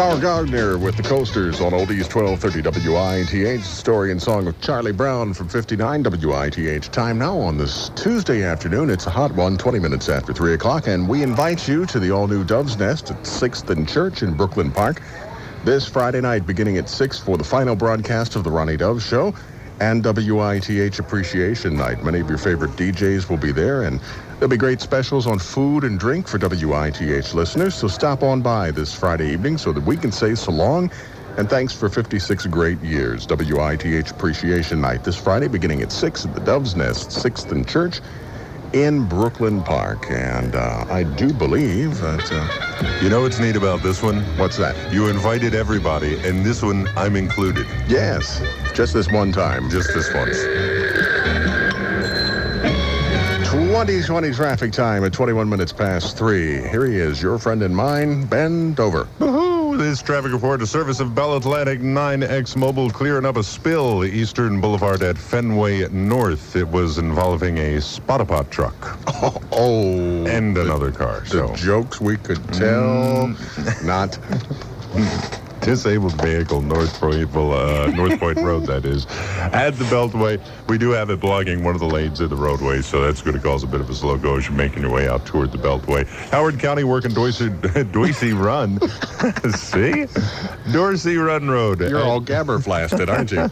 Carl Gardner with the Coasters on Oldies 1230 WITH. Story and song of Charlie Brown from 59 WITH. Time now on this Tuesday afternoon. It's a hot one, 20 minutes after 3 o'clock, and we invite you to the all-new Dove's Nest at 6th and Church in Brooklyn Park this Friday night beginning at 6 for the final broadcast of the Ronnie Dove Show and WITH Appreciation Night. Many of your favorite DJs will be there, and there'll be great specials on food and drink for WITH listeners, so stop on by this Friday evening so that we can say so long and thanks for 56 great years. WITH Appreciation Night this Friday beginning at 6 at the Dove's Nest, 6th and Church in Brooklyn Park. And I do believe that... You know what's neat about this one? What's that? You invited everybody, and this one, I'm included. Yes, just this one time. Just this once. 2020 traffic time at 21 minutes past 3. Here he is, your friend and mine, Ben Dover. Woohoo! This traffic report, a service of Bell Atlantic 9X Mobile clearing up a spill Eastern Boulevard at Fenway North. It was involving a Spot-a-Pot truck. Oh. And another car. The jokes we could tell, not... Disabled vehicle, North Point Road, that is. At the Beltway, we do have it blocking one of the lanes of the roadway, so that's going to cause a bit of a slow go as you're making your way out toward the Beltway. Howard County working Dorsey Run. See? Dorsey Run Road. You're all gabber-flasted, aren't you?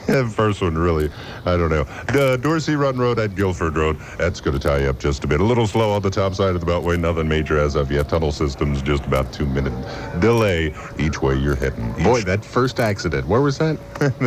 The first one, really. I don't know. The Dorsey Run Road at Guilford Road, that's going to tie you up just a bit. A little slow on the top side of the Beltway, nothing major as of yet. Tunnel systems, just about 2-minute delay each way you're heading. Boy, that first accident, where was that?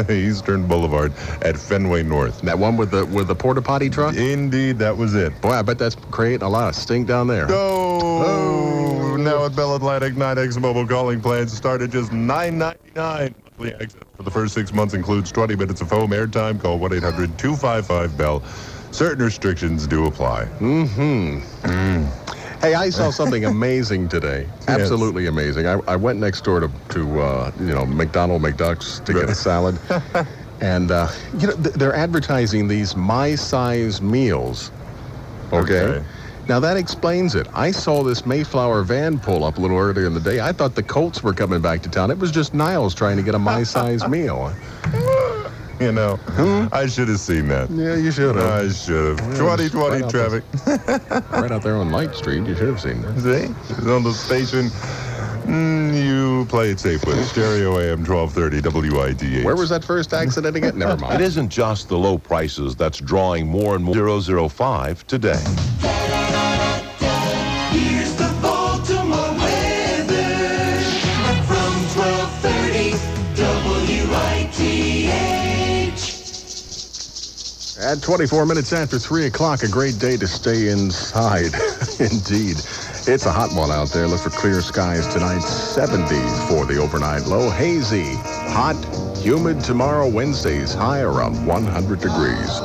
Eastern Boulevard at Fenway North. That one with the porta potty truck? Indeed, that was it. Boy, I bet that's creating a lot of stink down there. Oh! Now at Bell Atlantic, 9X Mobile calling plans start at just $9.99. Monthly access for the first 6 months includes 20 minutes of home airtime. Call 1-800-255-BELL. Certain restrictions do apply. Hey, I saw something amazing today. Absolutely amazing. I went next door to McDonald McDuck's to get a salad. And, they're advertising these my-size meals. Okay? Now, that explains it. I saw this Mayflower van pull up a little earlier in the day. I thought the Colts were coming back to town. It was just Niles trying to get a my-size meal. You know, I should have seen that. Yeah, you should have. I should have. 2020 right traffic. Right out there on Light Street. You should have seen that. See? It's on the station. You play it safe with Stereo AM 1230 WITH. Where was that first accident again? Never mind. It isn't just the low prices that's drawing more and more. 005 today. Here's the Baltimore weather from 1230 WITH. At 24 minutes after 3 o'clock, a great day to stay inside. Indeed. It's a hot one out there. Look for clear skies tonight. 70s for the overnight low. Hazy, hot, humid tomorrow. Wednesday's high around 100 degrees.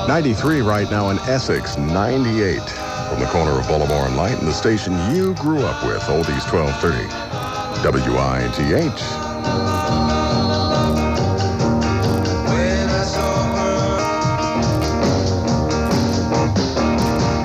93 right now in Essex. 98 from the corner of Baltimore and Light, and the station you grew up with, Oldies 1230 WITH.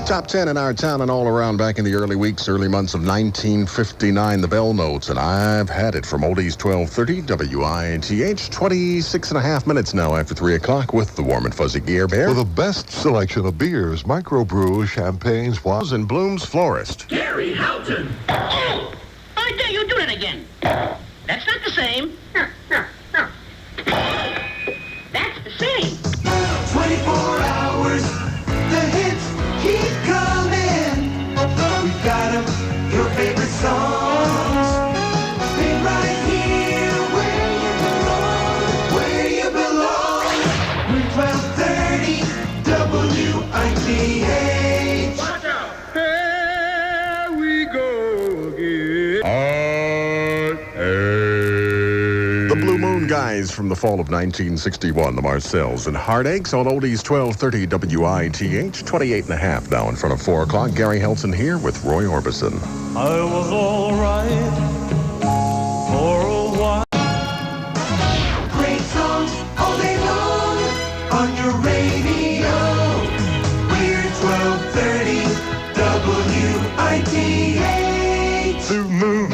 Top 10 in our town and all around back in the early months of 1959. The bell notes, and I've had it from Oldies 1230 WITH. 26 and a half minutes now after 3 o'clock with the warm and fuzzy Gear Bear. For the best selection of beers, microbrews, champagnes, wines, and Bloom's Florist. Gary Helton. Oh, I dare you do it again. That's not the same. That's the same. 24 hours, the hits keep coming. We've got 'em, your favorite songs. Been right here where you belong, where you belong. We're 1230 WITH. Watch out. Here we go again. The Blue Moon Guys from the fall of 1961, the Marcells and Heartaches on Oldies 1230 WITH. 28 and a half now in front of 4 o'clock. Gary Helton here with Roy Orbison. I was all right for a while. Great songs all day long on your radio. We're 1230 WITH. Blue Moon.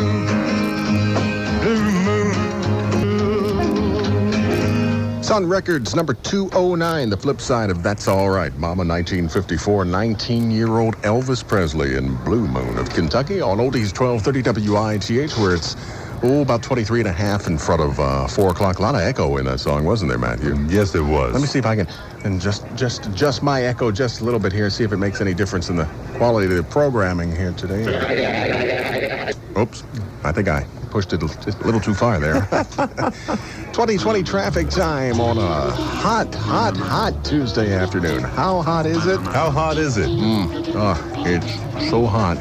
Sun Records, number 209, the flip side of That's All Right. Mama, 1954, 19-year-old Elvis Presley in Blue Moon of Kentucky on Oldies 1230 WITH, where it's, about 23 and a half in front of 4 o'clock. A lot of echo in that song, wasn't there, Matthew? Yes, it was. Let me see if I can and just adjust my echo just a little bit here, see if it makes any difference in the quality of the programming here today. Oops, I think I pushed it just a little too far there. 2020 traffic time on a hot Tuesday afternoon. How hot is it? How hot is it? It's so hot.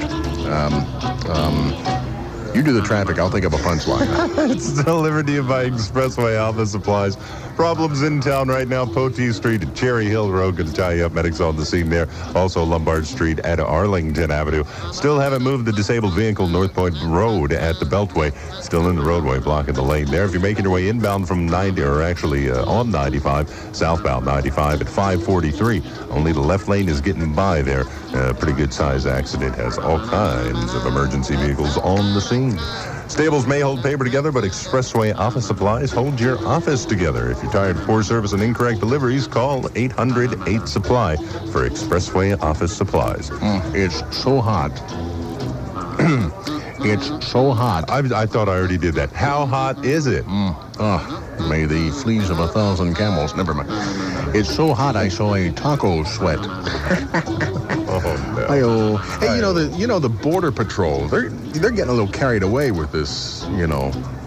You do the traffic, I'll think of a punchline. It's delivered to you by Expressway Office Supplies. Problems in town right now. Potee Street and Cherry Hill Road. Going to tie you up. Medics on the scene there. Also Lombard Street at Arlington Avenue. Still haven't moved the disabled vehicle North Point Road at the Beltway. Still in the roadway, blocking the lane there. If you're making your way inbound from 90, or actually on 95, southbound 95 at 543. Only the left lane is getting by there. Pretty good size accident. Has all kinds of emergency vehicles on the scene. Stables may hold paper together, but Expressway Office Supplies hold your office together. If you're tired of poor service and incorrect deliveries, call 800-8-SUPPLY for Expressway Office Supplies. It's so hot. It's so hot. I thought I already did that. How hot is it? May the fleas of 1,000 camels. Never mind. It's so hot I saw a taco sweat. Oh, no. Hi-yo. Hey, you know the Border Patrol. They're getting a little carried away with this,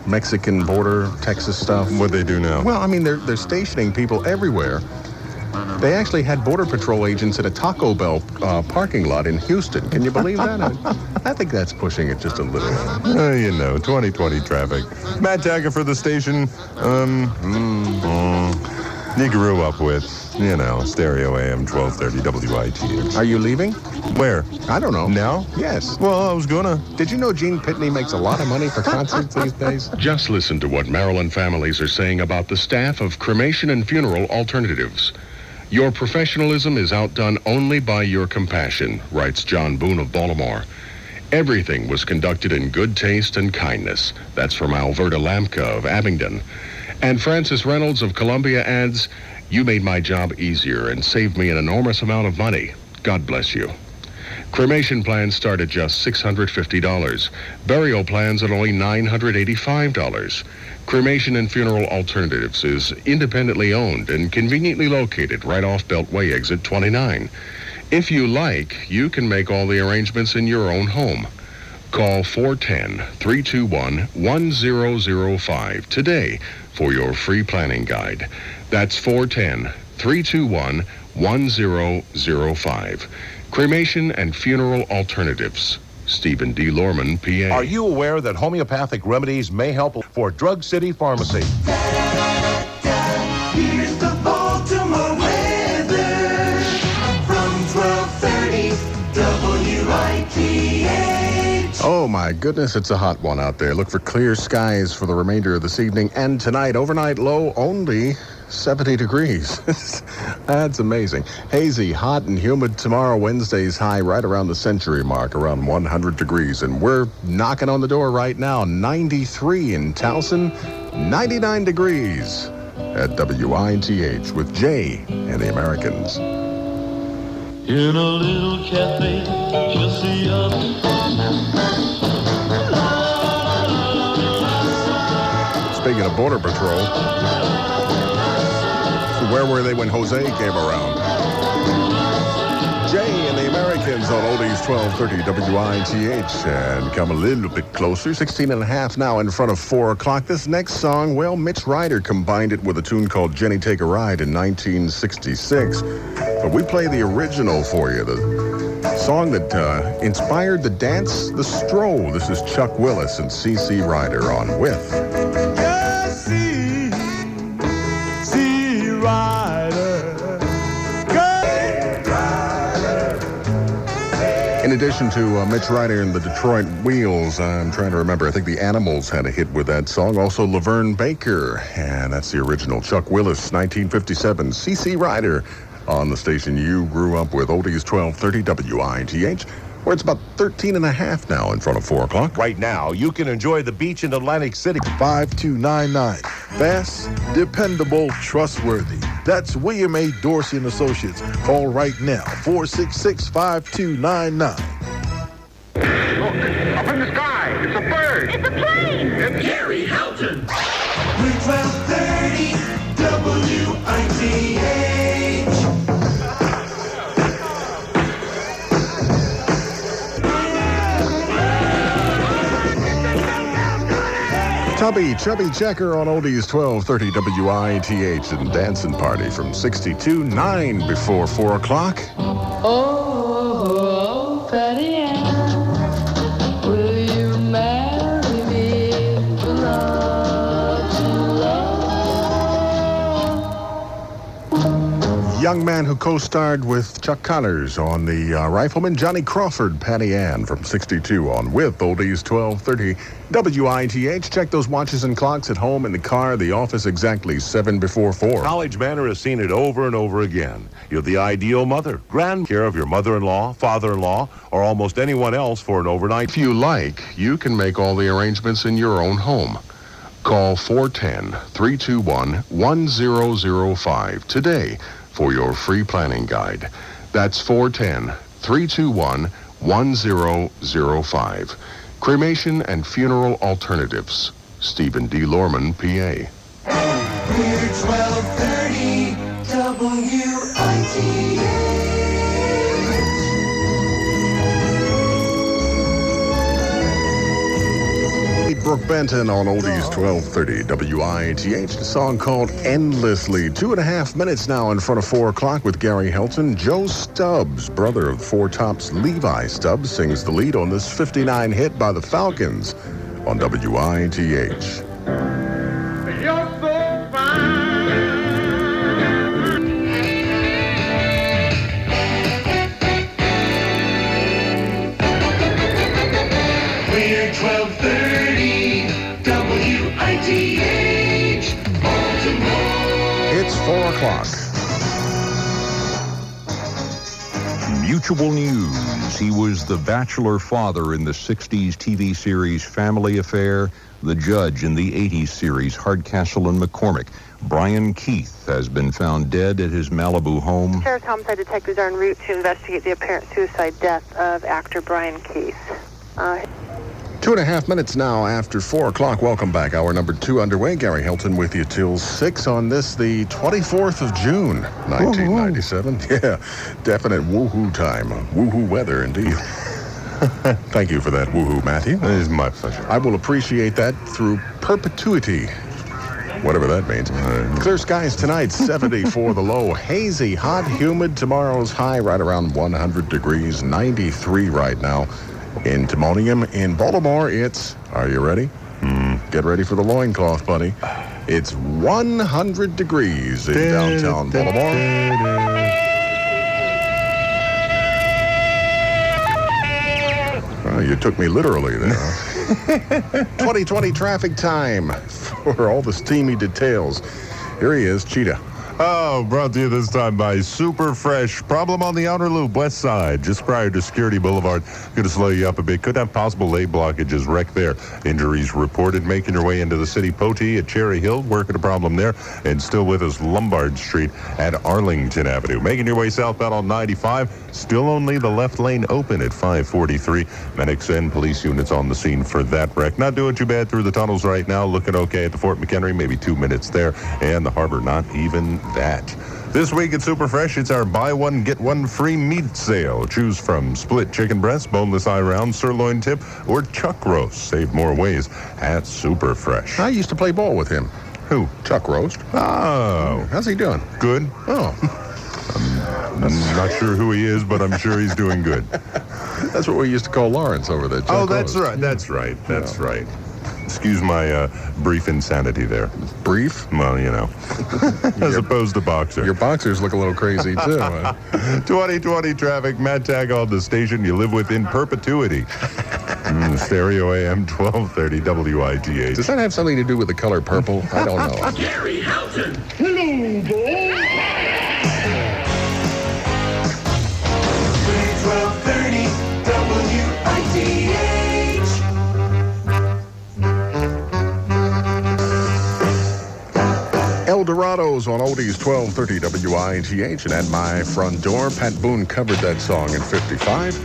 Mexican border, Texas stuff. What they do now? Well, I mean, they're stationing people everywhere. They actually had Border Patrol agents at a Taco Bell parking lot in Houston. Can you believe that? I think that's pushing it just a little. 2020 traffic. Matt Taggart for the station. You grew up with, stereo AM 1230 WITH. Are you leaving? Where? I don't know. Now? Yes. Well, I was gonna. Did you know Gene Pitney makes a lot of money for concerts these days? Just listen to what Maryland families are saying about the staff of Cremation and Funeral Alternatives. Your professionalism is outdone only by your compassion, writes John Boone of Baltimore. Everything was conducted in good taste and kindness. That's from Alberta Lamka of Abingdon. And Francis Reynolds of Columbia adds, you made my job easier and saved me an enormous amount of money. God bless you. Cremation plans start at just $650. Burial plans at only $985. Cremation and Funeral Alternatives is independently owned and conveniently located right off Beltway exit 29. If you like, you can make all the arrangements in your own home. Call 410-321-1005 today for your free planning guide. That's 410-321-1005. Cremation and Funeral Alternatives. Stephen D. Lorman, PA. Are you aware that homeopathic remedies may help for Drug City Pharmacy? Here's the Baltimore weather from 1230 WITH. Oh my goodness, it's a hot one out there. Look for clear skies for the remainder of this evening and tonight. Overnight low only 70 degrees. That's amazing. Hazy, hot, and humid tomorrow. Wednesday's high right around the century mark, around 100 degrees. And we're knocking on the door right now. 93 in Towson, 99 degrees at WITH with Jay and the Americans. In a little cafe just the other. Speaking of Border Patrol, where were they when Jose came around? Jay and the Americans on Oldies 1230 WITH, and come a little bit closer. 16 and a half now in front of 4 o'clock. This next song, well, Mitch Ryder combined it with a tune called Jenny Take a Ride in 1966. But we play the original for you, the song that inspired the dance, The Stroll. This is Chuck Willis and C.C. Ryder on With. In addition to Mitch Ryder and the Detroit Wheels, I'm trying to remember, I think the Animals had a hit with that song. Also Laverne Baker, and that's the original. Chuck Willis, 1957. C.C. Ryder on the station you grew up with, Oldies 1230 WITH. where it's about 13 and a half now in front of 4 o'clock. Right now, you can enjoy the beach in Atlantic City. 5299. Fast, dependable, trustworthy. That's William A. Dorsey and Associates. Call right now, 466-5299. Look, up in the sky. It's a bird. It's a plane! It's Gary Helton. We're 1230 WITH. Chubby Checker on Oldies 1230 WITH and Dancing Party from 62.9 before 4 o'clock. Oh, Patty Ann, will you marry me for love to love? Young man who co-starred with Chuck Connors on the Rifleman, Johnny Crawford, Patty Ann from 62 on with Oldies 1230 WITH. Check those watches and clocks at home, in the car, the office, exactly 7 before 4. College Manor has seen it over and over again. You're the ideal mother, grand care of your mother-in-law, father-in-law, or almost anyone else for an overnight. If you like, you can make all the arrangements in your own home. Call 410-321-1005 today for your free planning guide. That's 410-321-1005. Cremation and Funeral Alternatives. Stephen D. Lorman, PA. We're 1230 WITH. Brooke Benton on Oldies 1230 WITH. The song called Endlessly. 2.5 minutes now in front of 4 o'clock with Gary Helton. Joe Stubbs, brother of Four Tops Levi Stubbs, sings the lead on this 59 hit by the Falcons on WITH. You're so fine. We're 1230 WITH. Baltimore. It's 4 o'clock. Mutual News. He was the bachelor father in the 60s TV series Family Affair, the judge in the 80s series Hardcastle and McCormick. Brian Keith has been found dead at his Malibu home. Sheriff's homicide detectives are en route to investigate the apparent suicide death of actor Brian Keith. 2.5 minutes now after 4 o'clock. Welcome back. Hour number 2 underway. Gary Helton with you till 6 on this, the 24th of June, 1997. Yeah, definite woohoo time. Woohoo weather, indeed. Thank you for that woohoo, Matthew. It is my pleasure. I will appreciate that through perpetuity, whatever that means. Clear skies tonight, 70 for the low. Hazy, hot, humid. Tomorrow's high right around 100 degrees, 93 right now. In Timonium, in Baltimore, it's, are you ready? Get ready for the loincloth, buddy. It's 100 degrees in downtown Baltimore. Well, you took me literally there. 2020 traffic time for all the steamy details. Here he is, Cheetah. Oh, brought to you this time by Super Fresh. Problem on the outer loop, west side, just prior to Security Boulevard. Going to slow you up a bit. Could have possible lane blockages, wreck there. Injuries reported. Making your way into the city. Potee at Cherry Hill, working a problem there. And still with us, Lombard Street at Arlington Avenue. Making your way southbound on 95. Still only the left lane open at 543. Medics and police units on the scene for that wreck. Not doing too bad through the tunnels right now. Looking okay at the Fort McHenry. Maybe 2 minutes there. And the harbor, not even that. This week at Super Fresh, it's our buy one, get one free meat sale. Choose from split chicken breast, boneless eye round, sirloin tip, or chuck roast. Save more ways at Super Fresh. I used to play ball with him. Who? Chuck Roast. Oh. How's he doing? Good. Oh. I'm not sure who he is, but I'm sure he's doing good. That's what we used to call Lawrence over there. Oh, that's right. That's right. That's right. Excuse my brief insanity there. Brief? Well, you know, as opposed to boxer. Your boxers look a little crazy, too. 2020 traffic, Matt Tag on the station you live with in perpetuity. Stereo AM 1230 WITH. Does that have something to do with the color purple? I don't know. Gary Helton. Hello, boy. 1230 Silverados on Oldies 1230 WITH. And at my front door, Pat Boone covered that song in 55.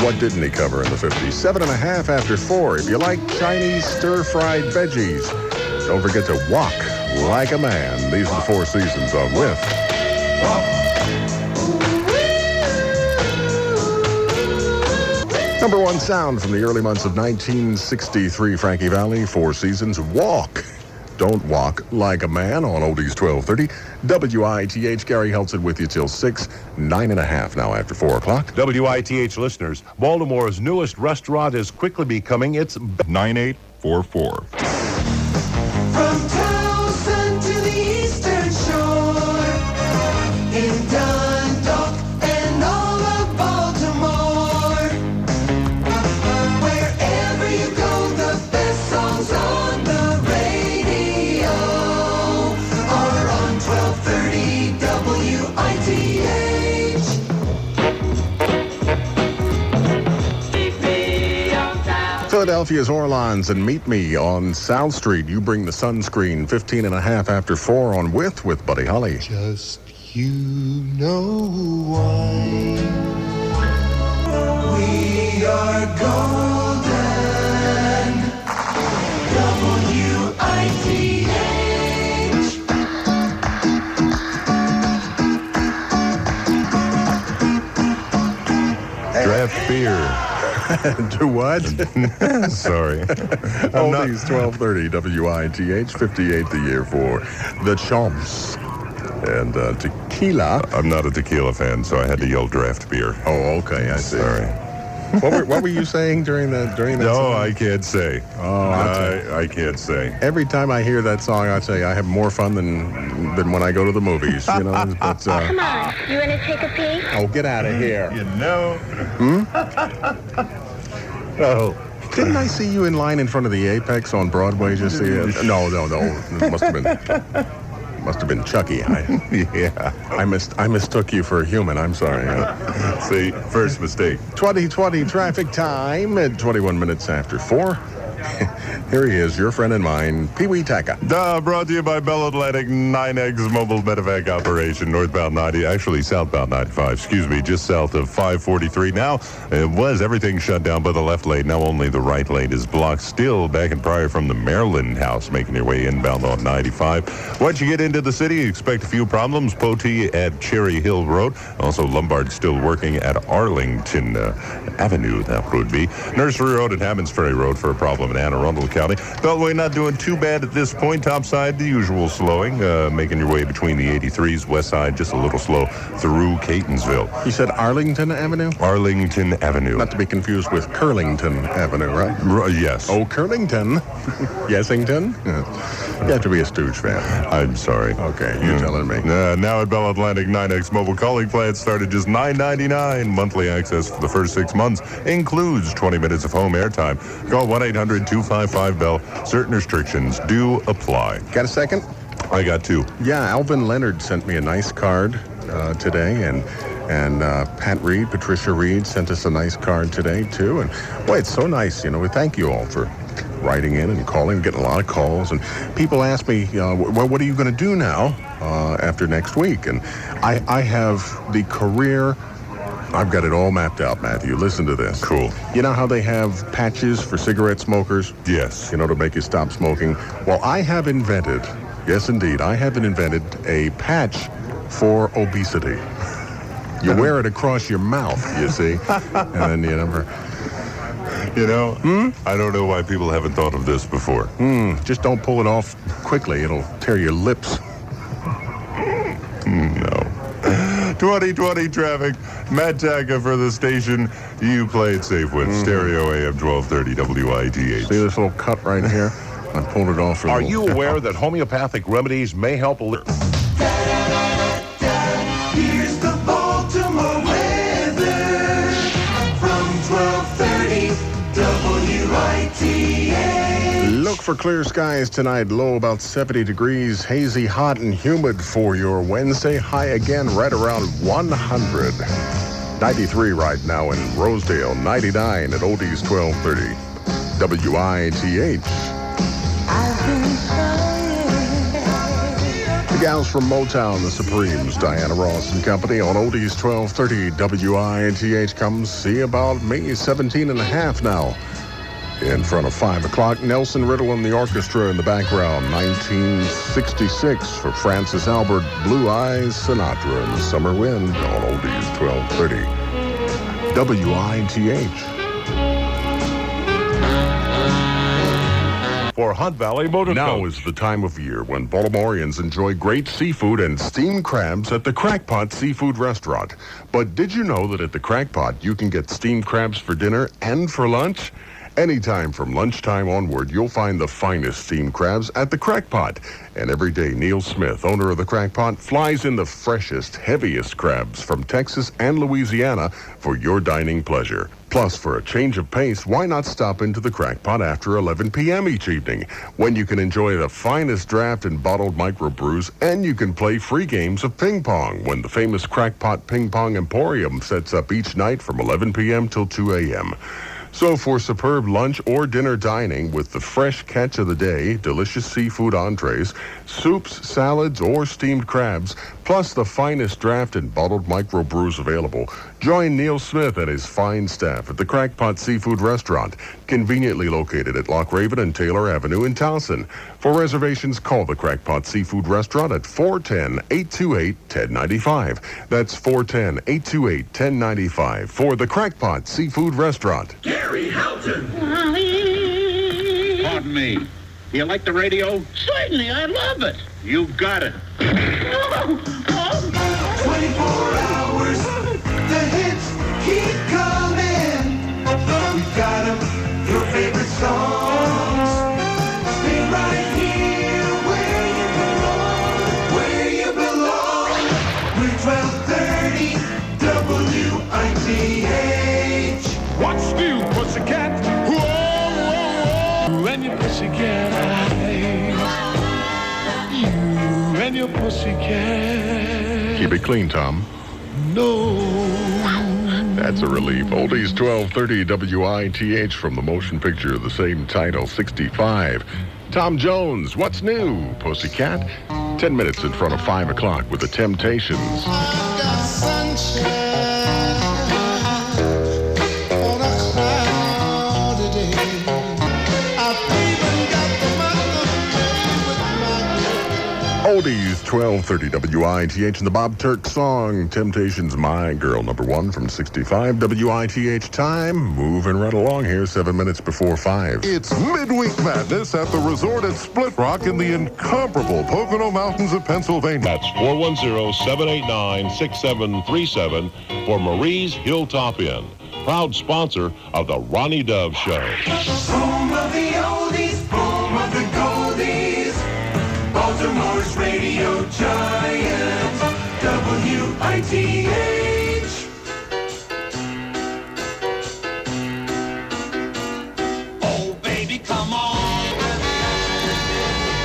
What didn't he cover in the 50s? 7.5 after 4. If you like Chinese stir-fried veggies, don't forget to walk like a man. These are the Four Seasons on With. Number one sound from the early months of 1963, Frankie Valli, Four Seasons, Walk. Don't walk like a man on Oldies 1230. WITH, Gary Helton with you till 6, 9.5 now after 4 o'clock. WITH listeners, Baltimore's newest restaurant is quickly becoming its 9844. From Towson to the Eastern Shore, in Dundalk and all of Baltimore. Wherever you go, the best songs on the radio are on 1230 WITH. Philadelphia's Orleans and meet me on South Street. You bring the sunscreen. 15.5 after 4 on with Buddy Holly. Just you know why. We are golden. WITH. Draft beer. Do what? Sorry. Oldies 1230 WITH. 58 the year for the Chomps. And tequila. I'm not a tequila fan, so I had to yell draft beer. Oh, okay, I see. Sorry. What were you saying during that No, song? I can't say. Oh, I can't say. Every time I hear that song, I say I have more fun than when I go to the movies. You know, but Come on, you want to take a peek? oh, get out of here. You know. Oh. Didn't I see you in line in front of the Apex on Broadway just the No. It must have been Chucky. Yeah. I mistook you for a human. I'm sorry. See, first mistake. 2020 traffic time at 21 minutes after 4. Here he is, your friend and mine, Pee Wee Taka. Brought to you by Bell Atlantic 9X Mobile Medevac Operation, northbound 90, actually southbound 95, just south of 543. Now, it was everything shut down by the left lane. Now only the right lane is blocked. Still back and prior from the Maryland house, making your way inbound on 95. Once you get into the city, expect a few problems. Potee at Cherry Hill Road. Also, Lombard still working at Arlington Avenue, that would be. Nursery Road and Hammonds Ferry Road for a problem in Anne Arundel County. Beltway not doing too bad at this point. Topside, the usual slowing. Making your way between the 83s. West side, just a little slow through Catonsville. You said Arlington Avenue? Arlington Avenue. Not to be confused with Curlington Avenue, right? Yes. Oh, Curlington. Yesington? You have to be a Stooge fan. I'm sorry. Okay, you're telling me. Now at Bell Atlantic 9X Mobile Calling Plan started just $9.99. Monthly access for the first 6 months includes 20 minutes of home airtime. Call 1-800-255-BELL. Certain restrictions do apply. Got a second? I got 2. Yeah, Alvin Leonard sent me a nice card today, and Pat Reed, Patricia Reed sent us a nice card today, too. And, boy, it's so nice. You know, we thank you all for writing in and calling, getting a lot of calls. And people ask me, well, what are you going to do now after next week? And I have the career. I've got it all mapped out, Matthew. Listen to this. Cool. You know how they have patches for cigarette smokers? Yes. You know, to make you stop smoking? Well, I have invented, yes, indeed, I have invented a patch for obesity. You wear it across your mouth, you see, and then you never... You know, I don't know why people haven't thought of this before. Just don't pull it off quickly. It'll tear your lips. No. 2020 traffic. Matt Taka for the station you play it safe with. Stereo AM 1230 WITH. See this little cut right here? I pulled it off. Are you aware that homeopathic remedies may help Here's the Baltimore weather from 1230 WITH. Look for clear skies tonight. Low about 70 degrees. Hazy, hot, and humid for your Wednesday. High again right around 100. 93 right now in Rosedale. 99 at Oldies 1230. WITH. I've been crying Gals from Motown, the Supremes, Diana Ross and Company on Oldies 1230 WINTH. Come see about me, 17 and a half now. In front of 5 o'clock, Nelson Riddle and the orchestra in the background. 1966 for Francis Albert, Blue Eyes Sinatra and the Summer Wind on Oldies 1230 WINTH. For Hunt Valley Motor Now Coach. is the time of year when Baltimoreans enjoy great seafood and steamed crabs at the Crackpot Seafood Restaurant. But did you know that at the Crackpot you can get steamed crabs for dinner and for lunch? Anytime from lunchtime onward, you'll find the finest steamed crabs at the Crackpot. And every day, Neil Smith, owner of the Crackpot, flies in the freshest, heaviest crabs from Texas and Louisiana for your dining pleasure. Plus, for a change of pace, why not stop into the Crackpot after 11 p.m. each evening, when you can enjoy the finest draft and bottled microbrews, and you can play free games of ping pong when the famous Crackpot Ping Pong Emporium sets up each night from 11 p.m. till 2 a.m. So for superb lunch or dinner dining with the fresh catch of the day, delicious seafood entrees, soups, salads, or steamed crabs, plus the finest draft and bottled microbrews available, join Neil Smith and his fine staff at the Crackpot Seafood Restaurant, conveniently located at Loch Raven and Taylor Avenue in Towson. For reservations, call the Crackpot Seafood Restaurant at 410-828-1095. That's 410-828-1095 for the Crackpot Seafood Restaurant. Gary Helton. Pardon me. Do you like the radio? Certainly, I love it. You've got it. 24 hours, the hits keep coming. We've got 'em, your favorite songs. Stay right here where you belong, where you belong. We're 1230 WITH. What's new, pussycat? Whoa, whoa, whoa. And your pussycat eyes. You and your pussycat. Keep it clean, Tom. No. That's a relief. Oldies 1230 WITH from the motion picture of the same title, 65. Tom Jones, what's new, Pussycat? 10 minutes in front of 5 o'clock with the Temptations. Oldies 1230 WITH and the Bob Turk song, Temptations, My Girl, number 1 from 65 WITH time. Moving right along here, 7 minutes before 5. It's Midweek Madness at the resort at Split Rock in the incomparable Pocono Mountains of Pennsylvania. That's 410-789-6737 for Marie's Hilltop Inn, proud sponsor of the Ronnie Dove Show. Home of the oldies, home of the goldies. Baltimore's radio giant, WITH. Oh, baby, come on.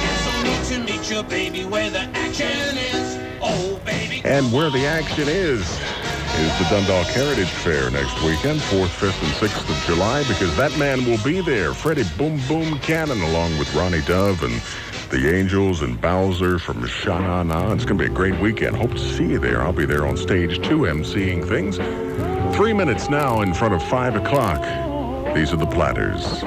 It's so neat to meet you, baby, where the action is. Oh, baby. And where the action is the Dundalk Heritage Fair next weekend, 4th, 5th, and 6th of July, because that man will be there, Freddie Boom Boom Cannon, along with Ronnie Dove and the Angels and Bowser from Sha-Na-Na. It's going to be a great weekend. Hope to see you there. I'll be there on stage 2, emceeing things. 3 minutes now in front of 5 o'clock. These are the Platters.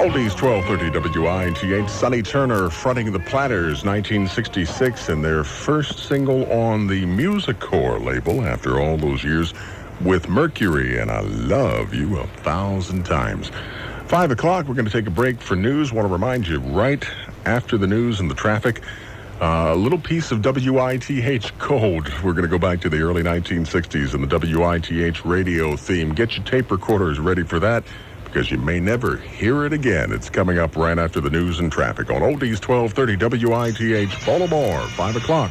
Oldies 1230 WITH. Sonny Turner fronting the Platters, 1966, and their first single on the MusiCore label after all those years with Mercury, and I Love You 1,000 times. 5 o'clock, we're going to take a break for news. Want to remind you, right after the news and the traffic, a little piece of WITH code. We're going to go back to the early 1960s and the WITH radio theme. Get your tape recorders ready for that, because you may never hear it again. It's coming up right after the news and traffic on Oldies 1230 WITH Baltimore, 5 o'clock.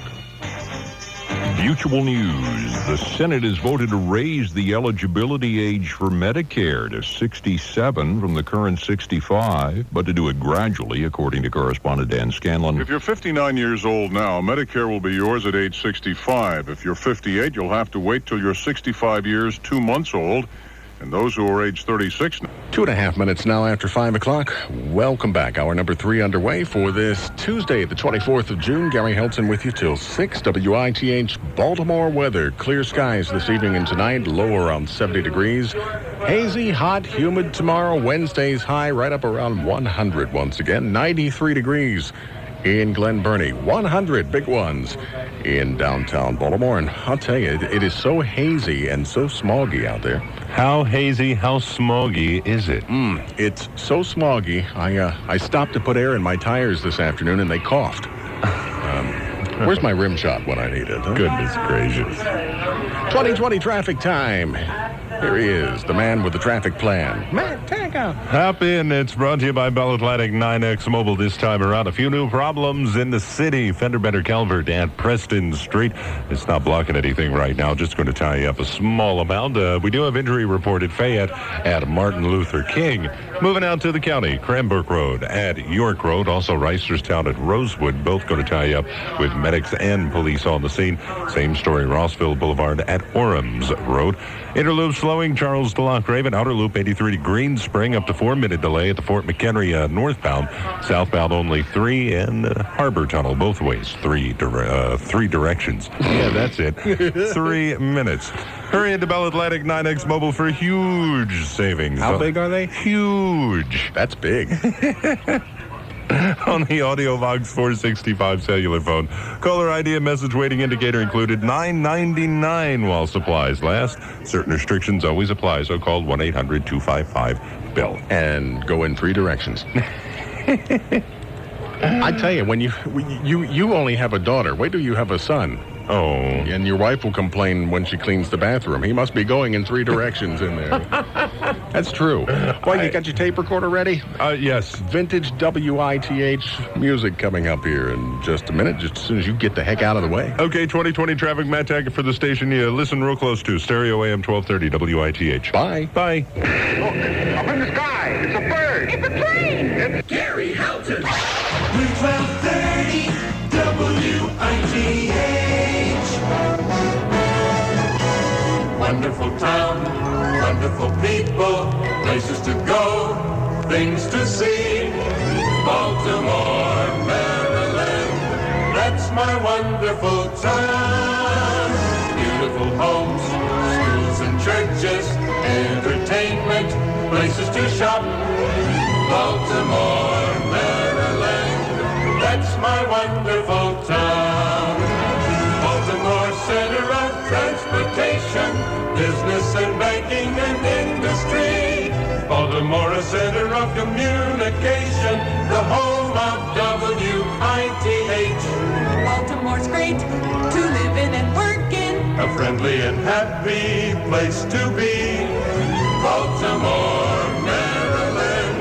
Mutual news. The Senate has voted to raise the eligibility age for Medicare to 67 from the current 65, but to do it gradually, according to correspondent Dan Scanlon. If you're 59 years old now, Medicare will be yours at age 65. If you're 58, you'll have to wait till you're 65 years, 2 months old. And those who are age 36 now. 2.5 minutes now after 5 o'clock. Welcome back. Hour number 3 underway for this Tuesday, the 24th of June. Gary Helton with you till 6. WITH Baltimore weather. Clear skies this evening and tonight. Low around 70 degrees. Hazy, hot, humid tomorrow. Wednesday's high right up around 100 once again. 93 degrees in Glen Burnie. 100 big ones in downtown Baltimore. And I'll tell you, it is so hazy and so smoggy out there. How hazy, how smoggy is it? It's so smoggy. I stopped to put air in my tires this afternoon and they coughed. Where's my rim shot when I need it? Huh? Goodness gracious. 2020 traffic time. Here he is, the man with the traffic plan. Matt Tanka. Happy, and it's brought to you by Bell Atlantic 9X Mobile this time around. A few new problems in the city. Fender Bender Calvert at Preston Street. It's not blocking anything right now. Just going to tie you up a small amount. We do have injury report at Fayette at Martin Luther King. Moving out to the county, Cranbrook Road at York Road. Also Reisterstown at Rosewood. Both going to tie you up with medics and police on the scene. Same story, Rossville Boulevard at Orams Road. Interloop slowing, Charles to Lock Raven. Outer loop 83 to Green Spring, up to 4-minute delay at the Fort McHenry northbound. Southbound only 3, and Harbor Tunnel both ways, 3 directions. Yeah, that's it. 3 minutes. Hurry into Bell Atlantic 9X Mobile for huge savings. How big are they? Huge. That's big. On the AudioVox 465 cellular phone. Caller ID and message waiting indicator included. $9.99 while supplies last. Certain restrictions always apply, so call 1-800-255-BELL. And go in 3 directions. I tell you, when you only have a daughter, wait till you have a son. Oh. And your wife will complain when she cleans the bathroom. He must be going in 3 directions in there. That's true. Well, you got your tape recorder ready? Yes. Vintage WITH music coming up here in just a minute, just as soon as you get the heck out of the way. Okay, 2020 traffic, Matt Taggart for the station you listen real close to. Stereo AM 1230 WITH. Bye. Bye. Look, up in the sky. It's a bird. It's a plane! It's Gary Helton. 1230 WITH. Wonderful town, wonderful people, places to go, things to see. Baltimore, Maryland, that's my wonderful town. Beautiful homes, schools and churches, entertainment, places to shop. Baltimore, Maryland, that's my wonderful town. Baltimore, center of transportation, business and banking and industry. Baltimore, a center of communication, the home of WITH. Baltimore's great to live in and work in. A friendly and happy place to be. Baltimore, Maryland,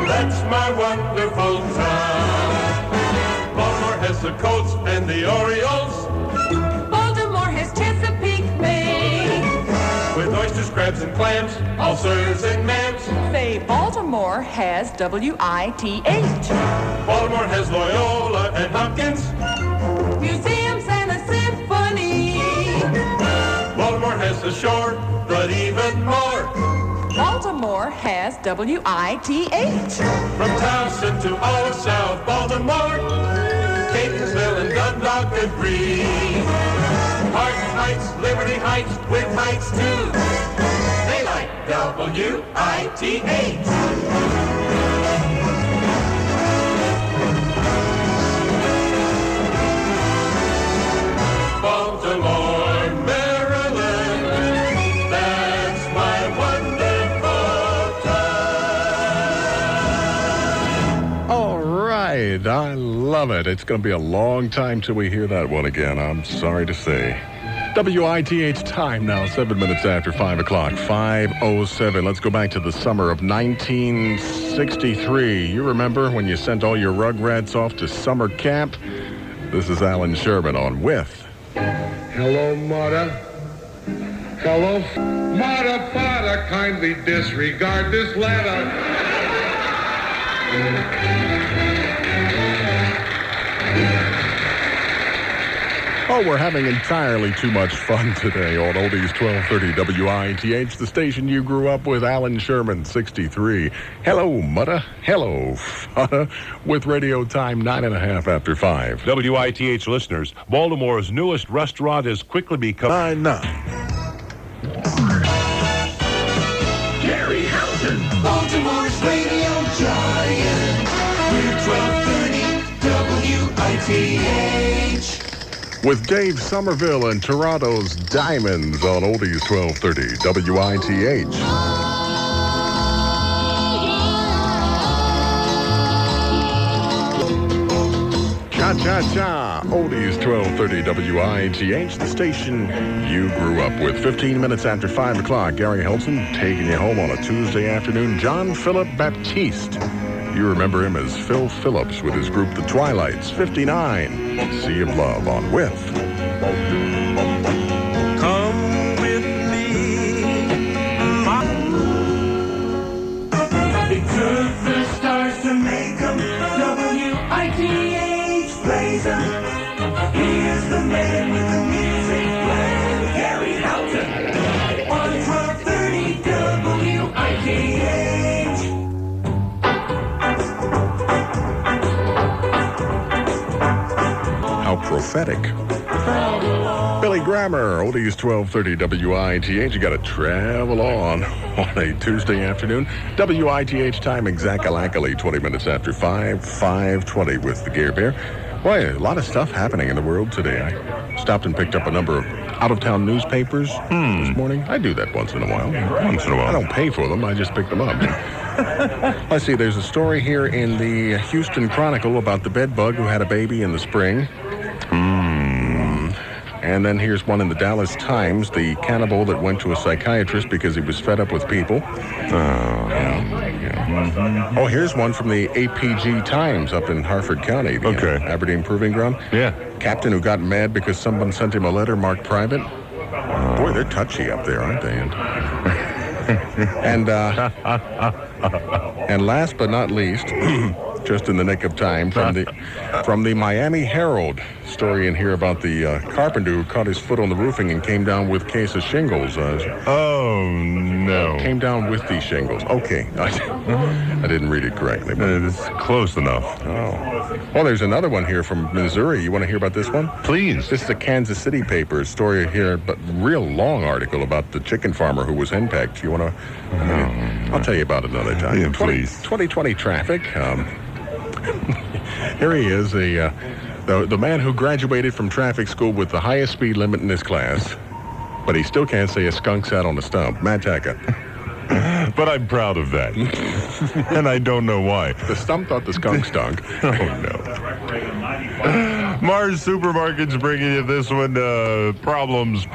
that's my wonderful town. Baltimore has the Colts and the Orioles. Baltimore has Chesapeake Bay. With oysters, crabs, and clams, ulcers and mams. Say Baltimore has WITH. Baltimore has Loyola and Hopkins. Museums and a symphony. Baltimore has the shore, but even more. Baltimore has WITH. From Towson to all of South Baltimore, Catonsville and Dundalk and Bree. Hardin Heights, Liberty Heights, with Heights too. They like WITH. Baltimore, Maryland, that's my wonderful town. All right, I love it. It's going to be a long time till we hear that one again, I'm sorry to say. WITH time now, 7 minutes after 5 o'clock, 5:07. Let's go back to the summer of 1963. You remember when you sent all your Rugrats off to summer camp? This is Alan Sherman on With Hello, Mother. Hello, Mother, Father, kindly disregard this letter. Oh, we're having entirely too much fun today on Oldies 1230 WITH, the station you grew up with. Alan Sherman, 63. Hello, Mutta. Hello, Futta. With radio time 9:30 after 5. WITH listeners, Baltimore's newest restaurant has quickly become... 9-9. Gary Helton, Baltimore's radio giant. We're 1230 WITH. With Dave Somerville and Toronto's Diamonds on Oldies 1230 WITH. Cha-cha-cha, Oldies 1230 WITH, the station you grew up with. 15 minutes after 5 o'clock, Gary Helton taking you home on a Tuesday afternoon. John Philip Baptiste. You remember him as Phil Phillips with his group The Twilights. 59, Sea of Love on With. Come with me. It took the stars to make them. WITH plays them. Here's the man with the music plan, Gary Helton. On 1230 WITH. How prophetic. Billy Grammer, Oldies 1230 WITH. You got to travel on a Tuesday afternoon. WITH time exactly 20 minutes after 5, 5:20 with the Gear Bear. Boy, a lot of stuff happening in the world today. I stopped and picked up a number of out-of-town newspapers this morning. I do that once in a while. I don't pay for them. I just pick them up. Let's see, there's a story here in the Houston Chronicle about the bedbug who had a baby in the spring. And then here's one in the Dallas Times, the cannibal that went to a psychiatrist because he was fed up with people. Oh, here's one from the APG Times up in Harford County, the Aberdeen Proving Ground. Yeah. Captain who got mad because someone sent him a letter marked private. Boy, they're touchy up there, aren't they? And last but not least, just in the nick of time, from the Miami Herald, story in here about the carpenter who caught his foot on the roofing and came down with a case of shingles. Oh, no. Came down with these shingles. Okay. I didn't read it correctly. But it's close enough. Oh, there's another one here from Missouri. You want to hear about this one? Please. This is a Kansas City paper story here, but real long article about the chicken farmer who was henpecked. You want to... I'll tell you about it another time. Yeah, please. 2020 traffic. Here he is, the man who graduated from traffic school with the highest speed limit in his class, but he still can't say a skunk sat on a stump. Matt Taka. But I'm proud of that. And I don't know why. The stump thought the skunk stunk. Oh, no. Mars Supermarket's bringing you this one. Problems,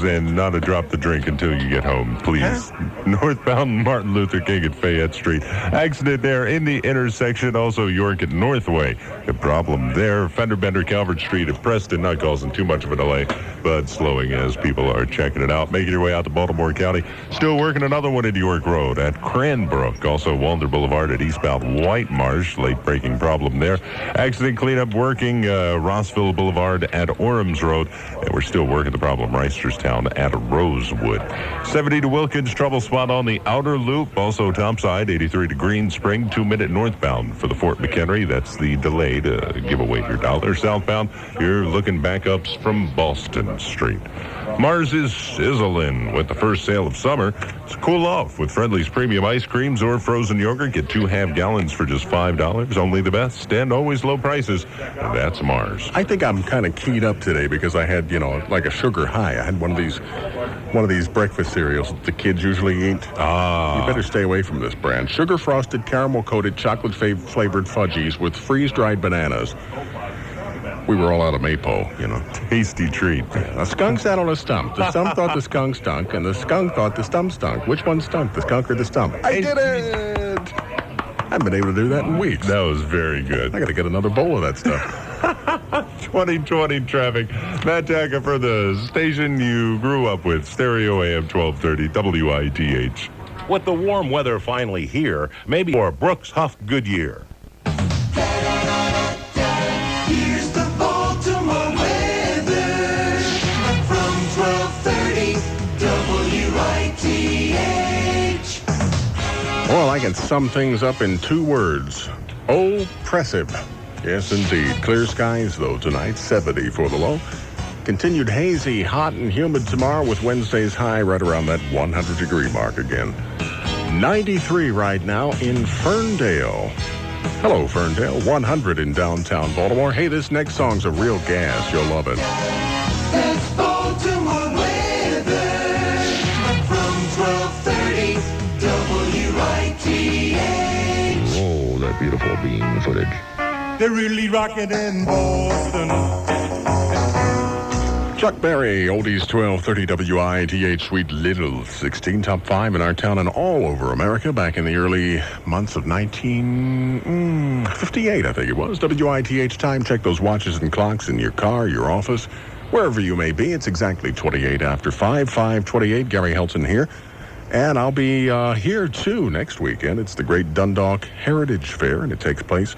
and not a drop to drink until you get home, please. Northbound Martin Luther King at Fayette Street. Accident there in the intersection. Also York at Northway. A problem there. Fender Bender Calvert Street at Preston. Not causing too much of a delay, but slowing as people are checking it out. Making your way out to Baltimore County. Still working another one at York Road at Cranbrook. Also Walner Boulevard at eastbound White Marsh. Late braking problem there. Accident cleanup working Rossville Boulevard at Orams Road. And we're still working the problem Reisterstown at Rosewood. 70 to Wilkins, trouble spot on the outer loop. Also topside, 83 to Green Spring, 2-minute northbound for the Fort McHenry. That's the delay to give away your dollar. Southbound, you're looking backups from Boston Street. Mars is sizzling with the first sale of summer. It's cool off with Friendly's premium ice creams or frozen yogurt. Get 2 half gallons for just $5. Only the best and always low prices. And that's Mars. I think I'm kind of keyed up today because I had, like a sugar high. I had one of these breakfast cereals that the kids usually eat. You better stay away from this brand. Sugar frosted, caramel coated, chocolate flavored fudgies with freeze-dried bananas. We were all out of Maypo, Tasty treat. A skunk sat on a stump. The stump thought the skunk stunk, and the skunk thought the stump stunk. Which one stunk, the skunk or the stump? I did it! I haven't been able to do that in weeks. That was very good. I got to get another bowl of that stuff. 2020 traffic. Matt Tacker for the station you grew up with, Stereo AM 1230 WITH. With the warm weather finally here, maybe for Brooks Huff Goodyear. Here's the Baltimore weather from 1230 WITH. Well, I can sum things up in 2 words. Oppressive. Yes, indeed. Clear skies, though, tonight. 70 for the low. Continued hazy, hot, and humid tomorrow with Wednesday's high right around that 100-degree mark again. 93 right now in Ferndale. Hello, Ferndale. 100 in downtown Baltimore. Hey, this next song's a real gas. You'll love it. That's Baltimore weather from 1230 WITH. Oh, that beautiful bean footage. They're really rocking in Boston. Chuck Berry, Oldies 1230 WITH, Sweet Little 16, top 5 in our town and all over America back in the early months of 1958, I think it was. WITH time. Check those watches and clocks in your car, your office, wherever you may be. It's exactly 28 after 5:28. Gary Helton here. And I'll be here, too, next weekend. It's the Great Dundalk Heritage Fair, and it takes place,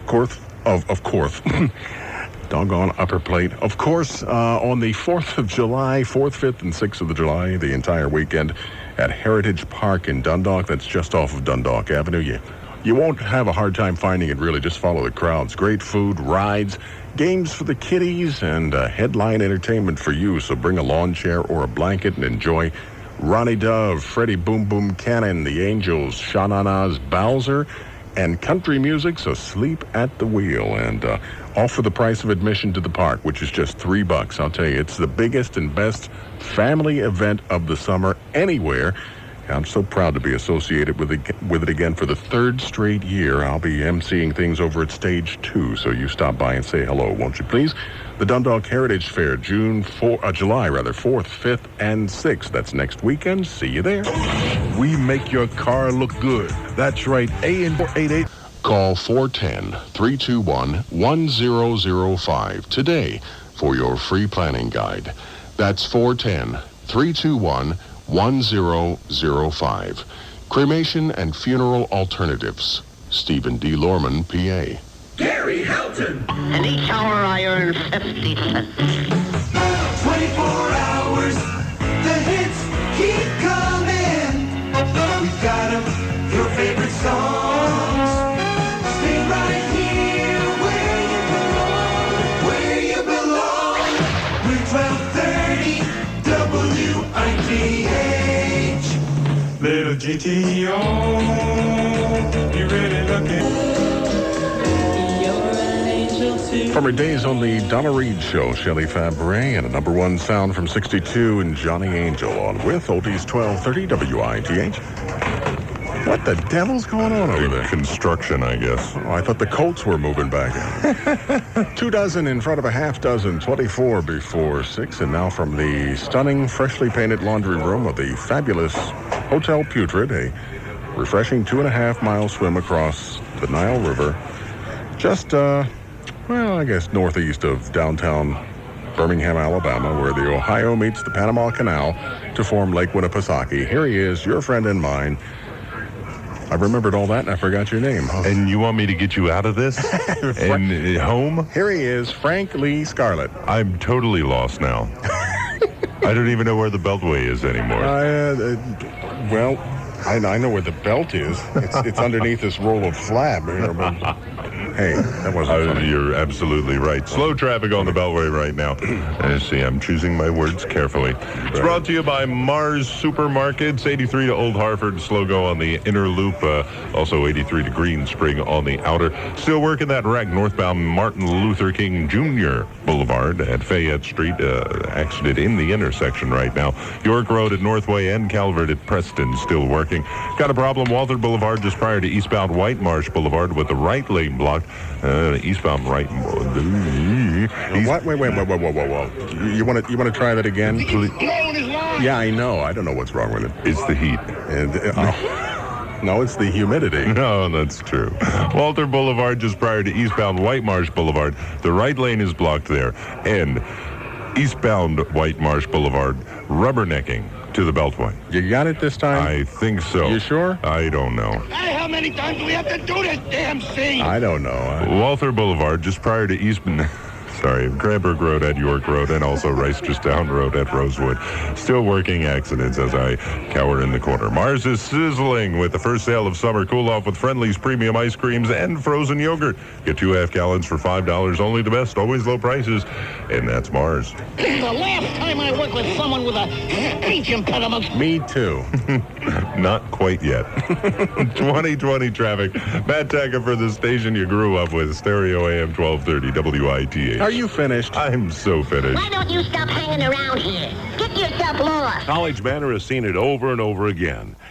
of course, doggone upper plate. Of course, on the 4th of July, 4th, 5th, and 6th of July, the entire weekend at Heritage Park in Dundalk. That's just off of Dundalk Avenue. You won't have a hard time finding it, really. Just follow the crowds. Great food, rides, games for the kiddies, and headline entertainment for you. So bring a lawn chair or a blanket and enjoy Ronnie Dove, Freddie Boom Boom Cannon, the Angels, Sha-Na-Na's Bowser, and country music's Asleep at the Wheel. And all for the price of admission to the park, which is just $3. I'll tell you, it's the biggest and best family event of the summer anywhere. I'm so proud to be associated with it again for the 3rd straight year. I'll be emceeing things over at Stage 2, so you stop by and say hello, won't you please? The Dundalk Heritage Fair, July 4th, 5th, and 6th. That's next weekend. See you there. We make your car look good. That's right. A488. Call 410-321-1005 today for your free planning guide. That's 410-321-1005. Cremation and Funeral Alternatives. Stephen D. Lorman, PA. Gary Helton. And each hour I earn 50 cents. 24 hours, the hits keep coming. We've got 'em, your favorite songs. Stay right here where you belong. We're 1230 WITH. Little GTO, you really looking. From her days on the Donna Reed Show, Shelley Fabre, and a #1 sound from 62 and Johnny Angel on with Oldies 1230 WITH. What the devil's going on over there? Construction, I guess. Oh, I thought the Colts were moving back. 2 dozen in front of a half dozen, 24 before 6, and now from the stunning, freshly painted laundry room of the fabulous Hotel Putrid, a refreshing 2.5-mile swim across the Nile River, just, I guess northeast of downtown Birmingham, Alabama, where the Ohio meets the Panama Canal to form Lake Winnipesaukee. Here he is, your friend and mine. I remembered all that, and I forgot your name. Huh? And you want me to get you out of this? And home? Here he is, Frank Lee Scarlett. I'm totally lost now. I don't even know where the Beltway is anymore. I know where the belt is. It's underneath this roll of flab here. But hey, that wasn't funny. You're absolutely right. Slow traffic on the Beltway right now. See, I'm choosing my words carefully. It's brought to you by Mars Supermarkets. 83 to Old Hartford, slow go on the inner loop. Also 83 to Green Spring on the outer. Still working that wreck northbound Martin Luther King Jr. Boulevard at Fayette Street. Accident in the intersection right now. York Road at Northway and Calvert at Preston still working. Got a problem, Walter Boulevard just prior to eastbound White Marsh Boulevard with the right lane blocked. Eastbound right. What? Wait. You want to try that again? Please? Yeah, I know. I don't know what's wrong with it. It's the heat. No, it's the humidity. No, that's true. Walter Boulevard, just prior to eastbound White Marsh Boulevard. The right lane is blocked there. And eastbound White Marsh Boulevard, rubbernecking to the Beltway. You got it this time? I think so. You sure? I don't know. Hey, how many times do we have to do this damn thing? I don't know. Walther Boulevard, just prior to Cranbrook Road at York Road, and also Reisterstown Road at Rosewood. Still working accidents as I cower in the corner. Mars is sizzling with the first sale of summer cool-off with Friendly's premium ice creams and frozen yogurt. Get 2.5 gallons for $5. Only the best, always low prices. And that's Mars. This is the last time I work with someone with a speech impediment. Me too. Not quite yet. 2020 traffic. Matt Tacker for the station you grew up with. Stereo AM 1230 WITH. Are you finished? I'm so finished. Why don't you stop hanging around here? Get yourself lost. College Manor has seen it over and over again.